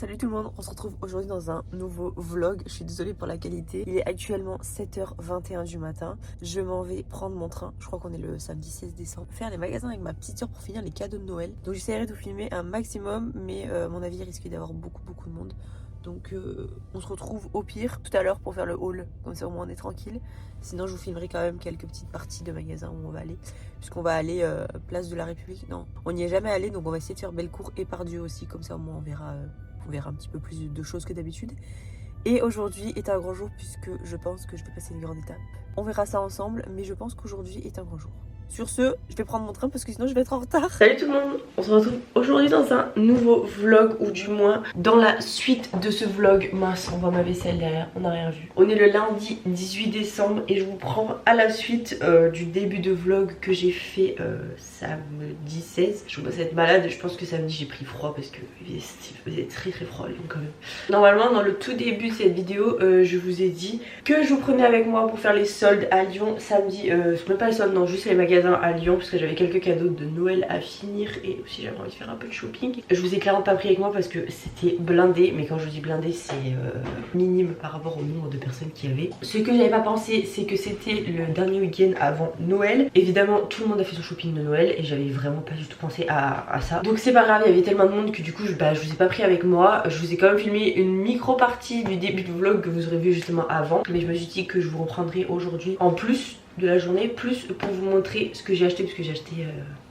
Salut tout le monde, on se retrouve aujourd'hui dans un nouveau vlog. Je suis désolée pour la qualité. Il est actuellement 7h21 du matin. Je m'en vais prendre mon train. Je crois qu'on est le samedi 16 décembre. Faire les magasins avec ma petite soeur pour finir les cadeaux de Noël. Donc j'essaierai de vous filmer un maximum, mais à mon avis il risque d'y avoir beaucoup de monde. Donc on se retrouve au pire tout à l'heure pour faire le haul. Comme ça au moins on est tranquille. Sinon je vous filmerai quand même quelques petites parties de magasins où on va aller. Puisqu'on va aller place de la République. Non, on n'y est jamais allé, donc on va essayer de faire Bellecour et Pardieu aussi. Comme ça au moins on verra un petit peu plus de choses que d'habitude. Et aujourd'hui est un grand jour puisque je pense que je vais passer une grande étape. On verra ça ensemble, mais je pense qu'aujourd'hui est un grand jour. Sur ce, je vais prendre mon train parce que sinon je vais être en retard. Salut tout le monde, on se retrouve aujourd'hui dans un nouveau vlog, ou du moins dans la suite de ce vlog. Mince, on voit ma vaisselle derrière, on n'a rien vu. On est le lundi 18 décembre et je vous prends à la suite du début de vlog que j'ai fait samedi 16. Je commence à être malade, je pense que samedi j'ai pris froid parce que il faisait très froid Lyon quand même. Normalement dans le tout début de cette vidéo, je vous ai dit que je vous prenais avec moi pour faire les soldes à Lyon samedi. Même pas les soldes, non, juste les magasins à Lyon parce que j'avais quelques cadeaux de Noël à finir et aussi j'avais envie de faire un peu de shopping. Je vous ai clairement pas pris avec moi parce que c'était blindé, mais quand je vous dis blindé c'est minime par rapport au nombre de personnes qu'il y avait. Ce que j'avais pas pensé, c'est que c'était le dernier week-end avant Noël. Évidemment tout le monde a fait son shopping de Noël et j'avais vraiment pas du tout pensé à ça. Donc c'est pas grave, il y avait tellement de monde que du coup je vous ai pas pris avec moi. Je vous ai quand même filmé une micro partie du début du vlog que vous aurez vu justement avant, mais je me suis dit que je vous reprendrai aujourd'hui en plus de la journée, plus pour vous montrer ce que j'ai acheté, parce que j'ai acheté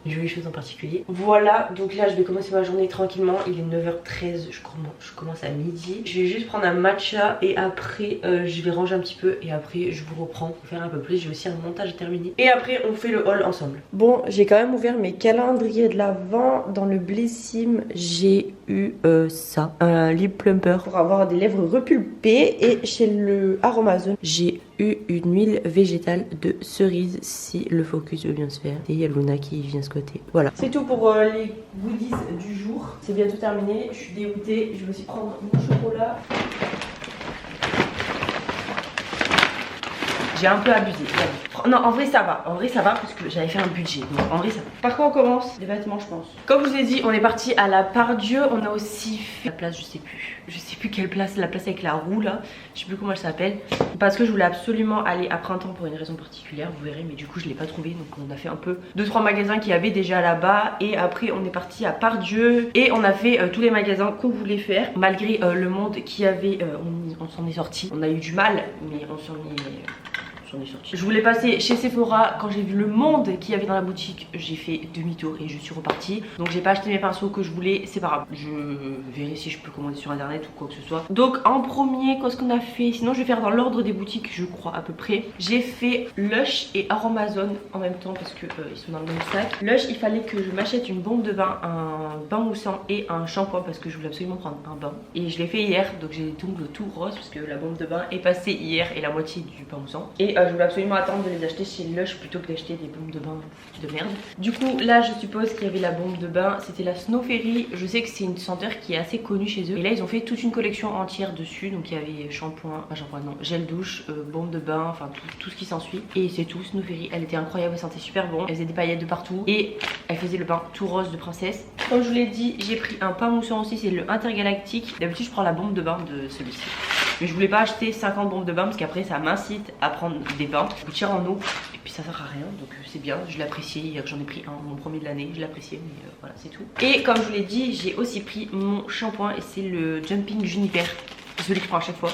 une jolie chose en particulier. Voilà, donc là je vais commencer ma journée tranquillement. Il est 9h13, je commence à midi. Je vais juste prendre un matcha et après je vais ranger un petit peu et après je vous reprends pour faire un peu plus. J'ai aussi un montage à terminer et après on fait le haul ensemble. Bon, j'ai quand même ouvert mes calendriers de l'Avent. Dans le Blissim j'ai eu ça, un lip plumper pour avoir des lèvres repulpées, et chez le Aromazone j'ai eu une huile végétale de cerise, si le focus veut bien se faire. Et il y a Luna qui vient squatter. Voilà, c'est tout pour les goodies du jour. C'est bientôt terminé, je suis dégoûtée. Je vais aussi prendre mon chocolat. J'ai un peu abusé. Non, en vrai ça va. En vrai ça va parce que j'avais fait un budget. Donc en vrai ça va. Par quoi on commence? Les vêtements, je pense. Comme je vous ai dit, on est parti à la Pardieu. On a aussi fait la place, je sais plus quelle place. La place avec la roue là. Je sais plus comment elle s'appelle. Parce que je voulais absolument aller à Printemps pour une raison particulière. Vous verrez, mais du coup je l'ai pas trouvé. Donc on a fait un peu 2-3 magasins qu'il y avait déjà là-bas. Et après on est parti à Pardieu. Et on a fait tous les magasins qu'on voulait faire. Malgré le monde qu'il y avait, on s'en est sorti. On a eu du mal, mais on s'en est sorti. Je voulais passer chez Sephora. Quand j'ai vu le monde qu'il y avait dans la boutique, j'ai fait demi-tour et je suis repartie. Donc j'ai pas acheté mes pinceaux que je voulais, c'est pas grave. Je verrai si je peux commander sur internet ou quoi que ce soit. Donc en premier, qu'est-ce qu'on a fait? Sinon je vais faire dans l'ordre des boutiques, je crois à peu près. J'ai fait Lush et Aromazone en même temps parce que ils sont dans le même sac. Lush, il fallait que je m'achète une bombe de bain, un bain moussant et un shampoing parce que je voulais absolument prendre un bain. Et je l'ai fait hier, donc j'ai les ongles tout rose parce que la bombe de bain est passée hier et la moitié du bain moussant. Et je voulais absolument attendre de les acheter chez Lush plutôt que d'acheter des bombes de bain de merde. Du coup là je suppose qu'il y avait la bombe de bain, c'était la Snow Fairy. Je sais que c'est une senteur qui est assez connue chez eux. Et là ils ont fait toute une collection entière dessus. Donc il y avait shampoing, non, gel douche, bombe de bain, enfin tout ce qui s'ensuit. Et c'est tout. Snow Fairy, elle était incroyable, elle sentait super bon. Elle faisait des paillettes de partout et elle faisait le bain tout rose de princesse. Comme je vous l'ai dit, j'ai pris un pain moussant aussi, c'est le Intergalactique. D'habitude je prends la bombe de bain de celui-ci. Mais je voulais pas acheter 50 bombes de bain parce qu'après ça m'incite à prendre des bains. Ça coûte cher en eau et puis ça sert à rien, donc c'est bien, je l'apprécie. Hier j'en ai pris un, mon premier de l'année, je l'appréciais, mais voilà c'est tout. Et comme je vous l'ai dit, j'ai aussi pris mon shampoing et c'est le Jumping Juniper, celui que je prends à chaque fois.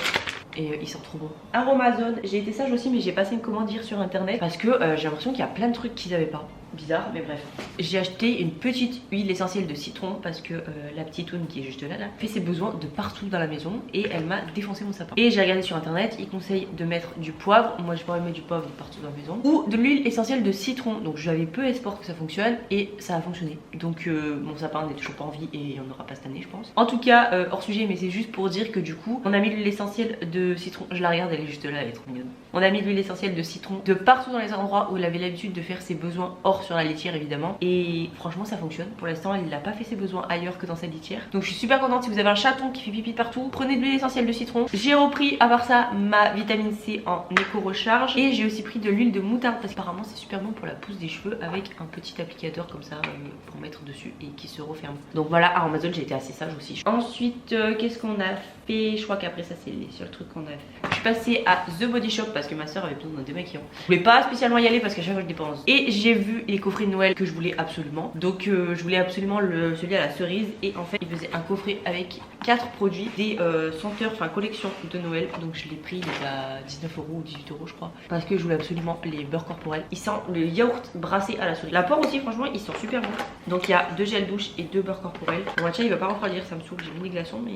Et il sent trop bon. Aromazone, j'ai été sage aussi mais j'ai passé une commande hier sur internet parce que j'ai l'impression qu'il y a plein de trucs qu'ils avaient pas. Bizarre, mais bref. J'ai acheté une petite huile essentielle de citron parce que la petite Oune qui est juste là fait ses besoins de partout dans la maison et elle m'a défoncé mon sapin. Et j'ai regardé sur internet, ils conseillent de mettre du poivre. Moi je pourrais mettre du poivre de partout dans la maison, ou de l'huile essentielle de citron. Donc j'avais peu espoir que ça fonctionne et ça a fonctionné. Donc mon sapin n'est toujours pas en vie et on n'aura pas cette année je pense. En tout cas hors sujet, mais c'est juste pour dire que du coup on a mis l'huile essentielle de citron. Je la regarde, elle est juste là, elle est trop mignonne. On a mis l'huile essentielle de citron de partout dans les endroits où elle avait l'habitude de faire ses besoins hors fort sur la litière évidemment. Et franchement ça fonctionne. Pour l'instant il n'a pas fait ses besoins ailleurs que dans sa litière. Donc je suis super contente. Si vous avez un chaton qui fait pipi partout, prenez de l'huile essentielle de citron. J'ai repris à part ça ma vitamine C en éco recharge. Et j'ai aussi pris de l'huile de moutarde parce qu'apparemment c'est super bon pour la pousse des cheveux, avec un petit applicateur comme ça pour mettre dessus et qui se referme. Donc voilà, à Amazon j'ai été assez sage aussi. Ensuite qu'est-ce qu'on a fait? Je crois qu'après ça c'est les seuls trucs qu'on a fait. Je suis passée à The Body Shop parce que ma soeur avait besoin d'un démaquillant. Je voulais pas spécialement y aller parce qu'à chaque fois je dépense. Et j'ai vu les coffrets de Noël que je voulais absolument. Donc je voulais absolument celui à la cerise. Et en fait il faisait un coffret avec 4 produits, des senteurs, enfin collection de Noël. Donc je l'ai pris, il est à 19 € ou 18 € je crois. Parce que je voulais absolument les beurres corporels. Il sent le yaourt brassé à la cerise. La poire aussi franchement il sent super bon. Donc il y a 2 gels douche et 2 beurres corporels. Bon tiens il va pas refroidir, ça me saoule, j'ai mis des glaçons mais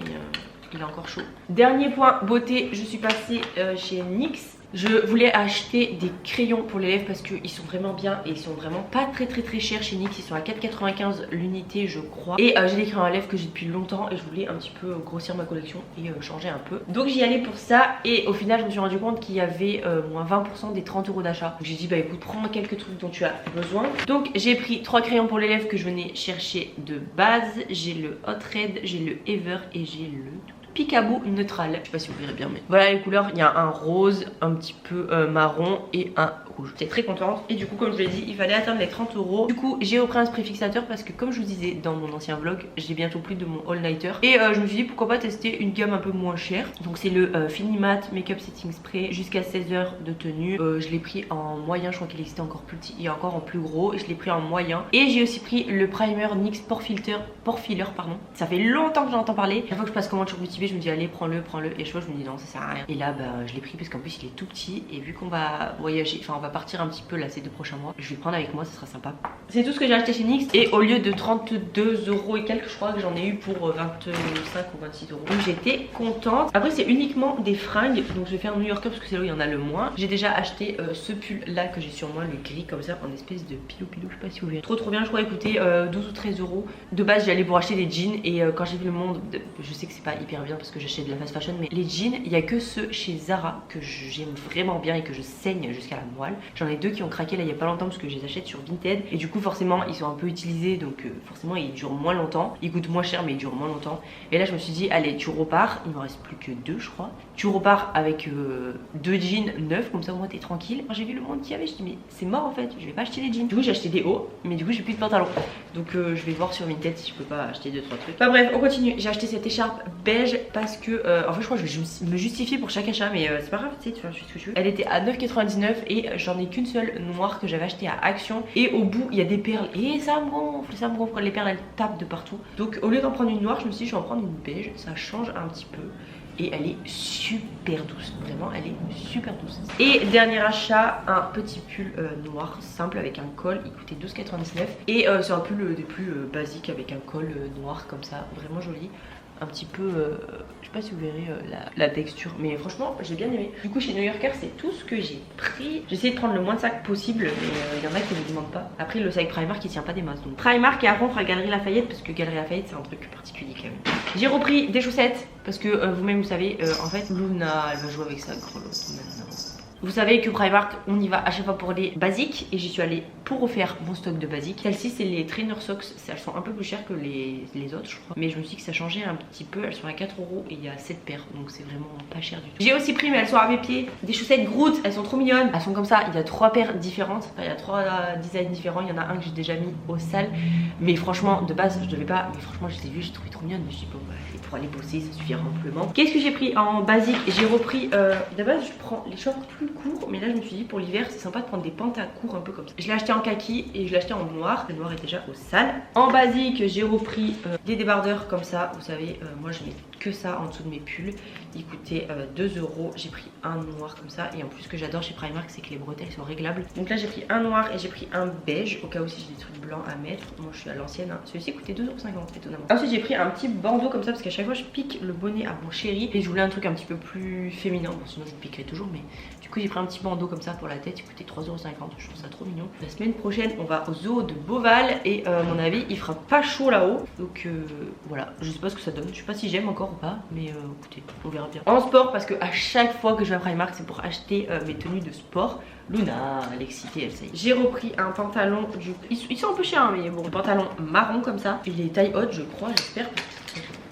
il est encore chaud. Dernier point beauté, je suis passée chez NYX. Je voulais acheter des crayons pour les lèvres parce qu'ils sont vraiment bien et ils sont vraiment pas très chers chez NYX. Ils sont à 4,95 l'unité je crois. Et j'ai des crayons à lèvres que j'ai depuis longtemps et je voulais un petit peu grossir ma collection et changer un peu. Donc j'y allais pour ça et au final je me suis rendu compte qu'il y avait moins 20% des 30 € d'achat. Donc j'ai dit bah écoute prends quelques trucs dont tu as besoin. Donc j'ai pris 3 crayons pour les lèvres que je venais chercher de base. J'ai le Hot Red, j'ai le Ever et j'ai le Picabo neutral. Je sais pas si vous verrez bien mais voilà les couleurs. Il y a un rose, un petit peu marron et un rouge. J'étais très contente et du coup comme je vous l'ai dit il fallait atteindre les 30 €. Du coup j'ai repris un spray fixateur parce que comme je vous disais dans mon ancien vlog j'ai bientôt plus de mon all nighter. Et je me suis dit pourquoi pas tester une gamme un peu moins chère. Donc c'est le Finimat Makeup Setting Spray jusqu'à 16 heures de tenue. Je l'ai pris en moyen, je crois qu'il existait encore plus petit et encore en plus gros. Et je l'ai pris en moyen. Et j'ai aussi pris le primer NYX Pore Filler pardon. Ça fait longtemps que j'en entends parler. Chaque fois que je passe commande sur Beauty Bay je me dis allez prends-le. Et je vois je me dis non ça sert à rien. Et là bah je l'ai pris parce qu'en plus il est tout petit. Et vu qu'on va voyager, enfin on va partir un petit peu là ces 2 prochains mois, je vais le prendre avec moi, ça sera sympa. C'est tout ce que j'ai acheté chez NYX. Et au lieu de 32 € et quelques je crois que j'en ai eu pour 25 ou 26 €. Donc j'étais contente. Après c'est uniquement des fringues. Donc je vais faire New Yorker parce que c'est là où il y en a le moins. J'ai déjà acheté ce pull là que j'ai sur moi, le gris comme ça en espèce de pilou, je sais pas si vous verrez. Trop bien, je crois écouter 12 ou 13 €. De base j'allais pour acheter des jeans et quand j'ai vu le monde, je sais que c'est pas hyper bien parce que j'achète de la fast fashion, mais les jeans il y a que ceux chez Zara que j'aime vraiment bien et que je saigne jusqu'à la moelle. J'en ai 2 qui ont craqué là il y a pas longtemps parce que je les achète sur Vinted et du coup forcément ils sont un peu utilisés donc forcément ils durent moins longtemps. Ils coûtent moins cher mais ils durent moins longtemps. Et là je me suis dit allez tu repars, il me reste plus que 2 je crois. Tu repars avec 2 jeans neufs comme ça au moins t'es tranquille. Quand j'ai vu le monde qu'il y avait je dis mais c'est mort en fait, je vais pas acheter des jeans. Du coup j'ai acheté des hauts mais du coup j'ai plus de pantalons. Donc je vais voir sur Vinted si je peux pas acheter 2-3 trucs. Enfin bref on continue. J'ai acheté cette écharpe beige parce que en fait je crois que je vais me justifier pour chaque achat mais c'est pas grave tu sais tu vois je fais ce que tu veux. Elle était à 9,99 et j'en ai qu'une seule noire que j'avais acheté à Action et au bout il y a des perles et ça me gonfle, les perles elles tapent de partout. Donc au lieu d'en prendre une noire je me suis dit je vais en prendre une beige, ça change un petit peu. Et elle est super douce, vraiment elle est super douce. Et dernier achat, un petit pull noir simple avec un col, il coûtait 12,99 et c'est un pull des plus basiques avec un col noir comme ça, vraiment joli. Un petit peu, je sais pas si vous verrez la texture, mais franchement j'ai bien aimé. Du coup chez New Yorker c'est tout ce que j'ai pris. J'ai essayé de prendre le moins de sacs possible, mais il y en a qui ne me demandent pas. Après le sac Primark qui tient pas des masses, donc Primark et après on fera Galeries Lafayette parce que Galeries Lafayette c'est un truc particulier quand même. J'ai repris des chaussettes parce que vous-même vous savez, en fait Luna elle va jouer avec sa grelotte maintenant. Vous savez que Primark, on y va à chaque fois pour les basiques et j'y suis allée pour refaire mon stock de basiques. Celles-ci, c'est les Trainer Socks. Elles sont un peu plus chères que les autres, je crois. Mais je me suis dit que ça changeait un petit peu. Elles sont à 4 € et il y a 7 paires. Donc c'est vraiment pas cher du tout. J'ai aussi pris, mais elles sont à mes pieds, des chaussettes Groot. Elles sont trop mignonnes. Elles sont comme ça. Il y a 3 paires différentes. Enfin, il y a 3 designs différents. Il y en a un que j'ai déjà mis au sale. Mais franchement, de base, je devais pas. Mais franchement, je les ai vues, j'ai trouvé trop mignonne. Je me suis dit, bon, bah, pour aller bosser, ça suffira amplement. Qu'est-ce que j'ai pris en basique? J'ai repris. De base, je prends les shorts plus courts. Mais là, je me suis dit, pour l'hiver, c'est sympa de prendre des pantas courts un peu comme ça. Je l'ai acheté en kaki et je l'ai acheté en noir. Le noir est déjà au sale. En basique, j'ai repris des débardeurs comme ça. Vous savez, moi, je mets que ça en dessous de mes pulls. Il coûtait 2 €. J'ai pris un noir comme ça. Et en plus, ce que j'adore chez Primark, c'est que les bretelles sont réglables. Donc là, j'ai pris un noir et j'ai pris un beige. Au cas où si j'ai des trucs blancs à mettre. Moi, je suis à l'ancienne. Hein. Celui-ci coûtait 2,50 € étonnamment. Ensuite, j'ai pris un petit bandeau comme ça parce qu'à chaque fois, je pique le bonnet à mon chéri. Et je voulais un truc un petit peu plus féminin. Bon, sinon, je le piquerai toujours. Mais du coup, j'ai pris un petit bandeau comme ça pour la tête. Il coûtait 3,50 €. Je trouve ça trop mignon. La semaine prochaine, on va au zoo de Beauval. Et à mon avis, il fera pas chaud là-haut. Donc voilà, je sais pas ce que ça donne. Je sais pas si j'aime encore ou pas, mais écoutez, on verra bien. En sport, parce que à chaque fois que je vais à Primark, c'est pour acheter mes tenues de sport. Luna, elle est excitée, elle sait. J'ai repris un pantalon du... Ils sont un peu chers, mais bon, un pantalon marron comme ça. Il est taille haute, je crois, j'espère.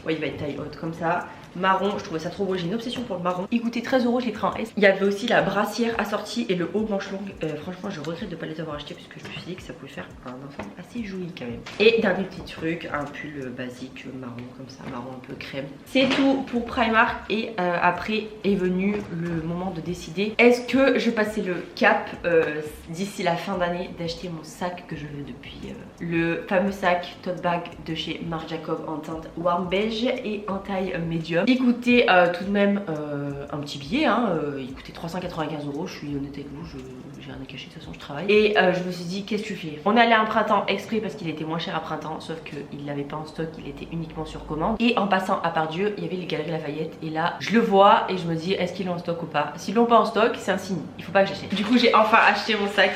Ouais, il va être taille haute comme ça. Marron, je trouvais ça trop beau, j'ai une obsession pour le marron. Il coûtait 13 €, je l'ai pris en S. Il y avait aussi la brassière assortie et le haut manche longue. Franchement, je regrette de ne pas les avoir achetés parce que je me suis dit que ça pouvait faire un ensemble assez joli quand même. Et dernier petit truc, un pull basique marron comme ça, marron un peu crème. C'est tout pour Primark et après est venu le moment de décider. Est-ce que je passais le cap d'ici la fin d'année d'acheter mon sac que je veux depuis le fameux sac tote bag de chez Marc Jacob en teinte warm beige et en taille médium. Il coûtait tout de même un petit billet, hein, il coûtait 395 €, je suis honnête avec vous, j'ai rien à cacher, de toute façon je travaille. Et je me suis dit, qu'est-ce que tu fais? On allait à un printemps exprès parce qu'il était moins cher à printemps, sauf qu'il l'avait pas en stock, il était uniquement sur commande. Et en passant à Pardieu, il y avait les Galeries Lafayette, et là je le vois et je me dis, est-ce qu'ils l'ont en stock ou pas? S'ils l'ont pas en stock, c'est un signe, il faut pas que j'achète. Du coup j'ai enfin acheté mon sac.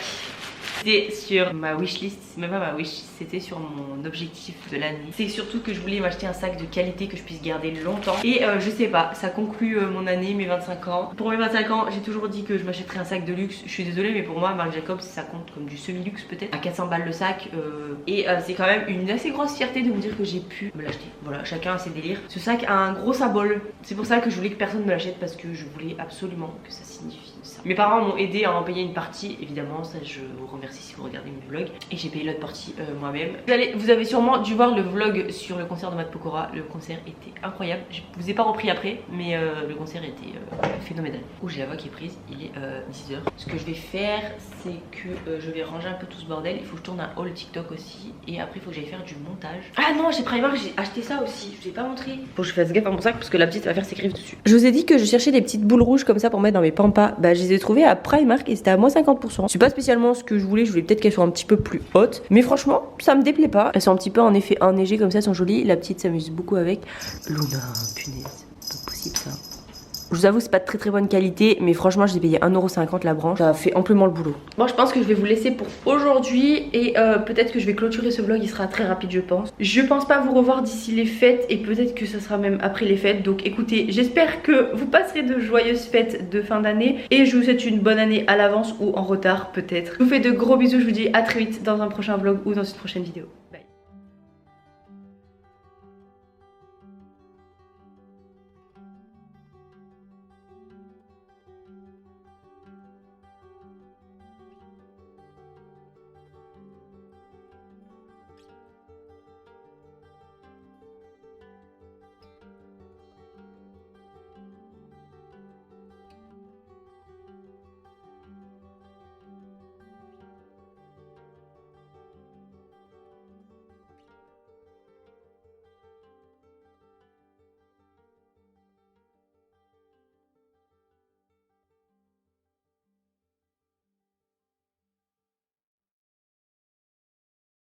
C'était sur ma wishlist, c'est même pas ma wishlist, c'était sur mon objectif de l'année. C'est surtout que je voulais m'acheter un sac de qualité que je puisse garder longtemps. Et je sais pas, ça conclut mon année, mes 25 ans. Pour mes 25 ans, j'ai toujours dit que je m'achèterais un sac de luxe. Je suis désolée, mais pour moi, Marc Jacobs, ça compte comme du semi-luxe peut-être. À 400 balles le sac. Et c'est quand même une assez grosse fierté de me dire que j'ai pu me l'acheter. Voilà, chacun a ses délires. Ce sac a un gros symbole. C'est pour ça que je voulais que personne me l'achète, parce que je voulais absolument que ça signifie ça. Mes parents m'ont aidé à en payer une partie, évidemment, ça je vous remercie si vous regardez mes vlogs. Et j'ai payé l'autre partie moi-même. Vous avez sûrement dû voir le vlog sur le concert de Matt Pokora. Le concert était incroyable. Je vous ai pas repris après, mais le concert était phénoménal. Oh, j'ai la voix qui est prise, il est 10 h. Ce que je vais faire, c'est que je vais ranger un peu tout ce bordel. Il faut que je tourne un haul TikTok aussi. Et après, il faut que j'aille faire du montage. Ah non, j'ai Primark, j'ai acheté ça aussi. Je vous ai pas montré. Faut que je fasse gaffe à mon sac parce que la petite va faire ses griffes dessus. Je vous ai dit que je cherchais des petites boules rouges comme ça pour mettre dans mes pampas. Bah, je les ai trouvées à Primark et c'était à moins 50%. C'est pas spécialement ce que je voulais peut-être qu'elles soient un petit peu plus hautes. Mais franchement, ça me déplaît pas. Elles sont un petit peu en effet enneigées comme ça, elles sont jolies. La petite s'amuse beaucoup avec. Luna, punaise, c'est pas possible ça. Je vous avoue, c'est pas de très bonne qualité, mais franchement, je l'ai payé 1,50 € la branche. Ça fait amplement le boulot. Bon, je pense que je vais vous laisser pour aujourd'hui et peut-être que je vais clôturer ce vlog. Il sera très rapide, je pense. Je pense pas vous revoir d'ici les fêtes et peut-être que ça sera même après les fêtes. Donc écoutez, j'espère que vous passerez de joyeuses fêtes de fin d'année et je vous souhaite une bonne année à l'avance ou en retard peut-être. Je vous fais de gros bisous. Je vous dis à très vite dans un prochain vlog ou dans une prochaine vidéo.